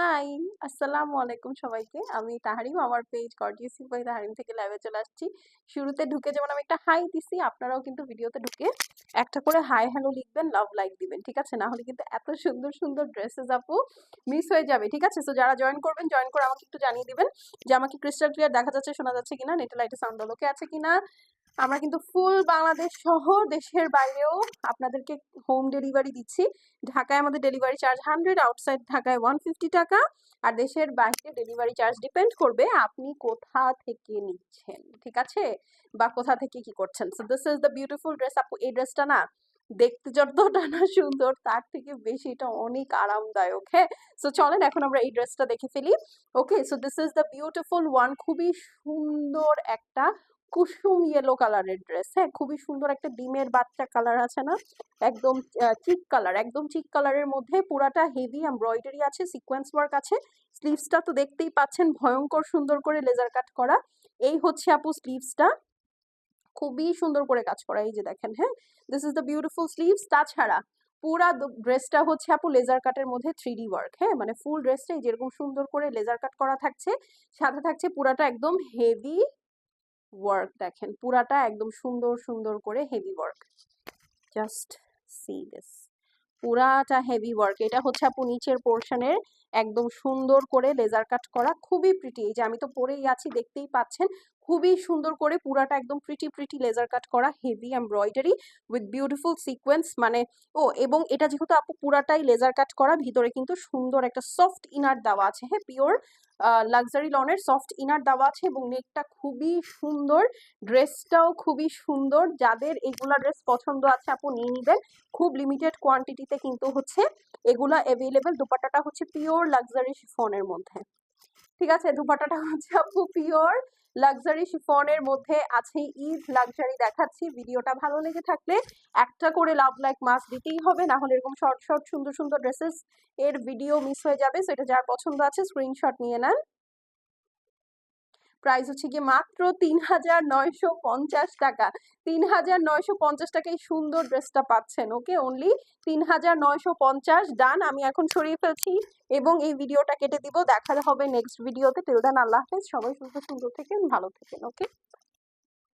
High, আসসালামু আলাইকুম সবাইকে। আমি তাহারিম, আমার পেজ গর্জিয়াস বাই তাহারিম থেকে লাইভে চলে আসছি। শুরুতে ঢুকে যেমন আমি একটা হাই দিছি, আপনারাও কিন্তু ভিডিওতে ঢুকে একটা করে হাই হ্যালো লিখবেন, লাভ লাইক দিবেন, ঠিক আছে? না হলে কিন্তু এত সুন্দর সুন্দর ড্রেসেস আপু মিস হয়ে যাবে, ঠিক আছে? তো যারা জয়েন করবেন, জয়েন করে আমাকে একটু জানিয়ে দিবেন যে আমাকে ক্রিস্টাল ক্লিয়ার দেখা যাচ্ছে, শোনা যাচ্ছে কিনা, নেটে লাইটে সাউন্ড ওকে আছে কিনা। আমরা কিন্তু ফুল বাংলাদেশ সহ দেশের বাইরেও আপনাদেরকে হোম ডেলিভারি দিচ্ছি। ঢাকায় আমাদের ডেলিভারি চার্জ 100, আউটসাইড ঢাকায় 150 টাকা। আর দেশের বাইরে ডেলিভারি চার্জ ডিপেন্ড করবে আপনি কোথা থেকে নিচ্ছেন, ঠিক আছে? বা কোথা থেকে কি করছেন। So this is the beautiful dress আপু। এই ড্রেসটা না দেখতে যতটা না সুন্দর, তার থেকে বেশি এটা অনেক আরামদায়ক। হ্যাঁ, সো চলেন এখন আমরা এই ড্রেসটা দেখে ফেলি। Okay, so this is the beautiful one. খুবই সুন্দর একটা কুসুম ইয়েলো কালারের ড্রেস। হ্যাঁ, খুবই সুন্দর একটা ডিমের বাচ্চা কালার আছে না, একদম চিক কালার, একদম চিক কালারের মধ্যে পুরাটা হেভি এমব্রয়ডারি আছে, সিকোয়েন্স ওয়ার্ক আছে। স্লিভসটা তো দেখতেই পাচ্ছেন, ভয়ঙ্কর সুন্দর করে লেজার কাট করা। এই হচ্ছে আপু স্লিভসটা, খুবই সুন্দর করে কাজ করা, এই যে দেখেন। হ্যাঁ, this is the beautiful sleeves. তাছাড়া পুরা ড্রেসটা হচ্ছে আপু লেজার কাটের মধ্যে 3D ওয়ার্ক। হ্যাঁ, মানে ফুল ড্রেসটাই যেরকম সুন্দর করে লেজার কাট করা থাকছে, সাথে থাকছে পুরাটা একদম হেভি ওয়ার্ক। দেখেন পুরাটা একদম সুন্দর সুন্দর করে heavy work. Just see this, পুরাটা হেভি ওয়ার্ক। এটা হচ্ছে আপু নিচের পোর্শনের একদম সুন্দর করে লেজার কাট করা, খুবই প্রিটি। এই যে আমি তো পরেই আছি, দেখতেই পাচ্ছেন, খুবই সুন্দর করে পুরাটা একদম প্রিটি প্রিটি লেজার কাট করা, heavy embroidery with beautiful sequence. মানে এবং এটা যেহেতু আপু পুরাটাই লেজার কাট করা, ভিতরে কিন্তু সুন্দর একটা সফট ইনার দেওয়া আছে। হ্যাঁ, পিওর লাক্সারি লনের সফট ইনার দেওয়া আছে এবং নেকটা খুবই সুন্দর, ড্রেসটাও খুবই সুন্দর। যাদের এগুলা ড্রেস পছন্দ আছে আপু নিয়ে নিবেন, খুব লিমিটেড কোয়ান্টিটিতে কিন্তু হচ্ছে এগুলা অ্যাভেলেবেল। দুপাট্টাটা হচ্ছে পিওর লাক্সারি শিফনের মধ্যে, ঠিক আছে? দুপাট্টাটা হচ্ছে আপু পিওর লাক্সারি শিফনের মধ্যে আছে। ঈদ লাক্সারি দেখাচ্ছি। ভিডিওটা ভালো লেগে থাকলে একটা করে লাভ লাইক মাস্ক দিতেই হবে, না হলে এরকম শর্ট শর্ট সুন্দর সুন্দর ড্রেসেস এর ভিডিও মিস হয়ে যাবে। সো এটা যার পছন্দ আছে স্ক্রিনশট নিয়ে নেন। প্রাইস হচ্ছে গিয়ে মাত্র ৩,৯৫০ টাকা। ৩,৯৫০ টাকায় সুন্দর ড্রেসটা পাচ্ছেন। ওকে, অনলি ৩,৯৫০। ডান, আমি এখন সরিয়ে ফেলছি এবং এই ভিডিওটা কেটে দিব। দেখা হবে নেক্সট ভিডিওতে। টিল দেন আল্লাহ হাফেজ। সবাই সুস্থ সুন্দর থাকেন, ভালো থাকেন। ওকে।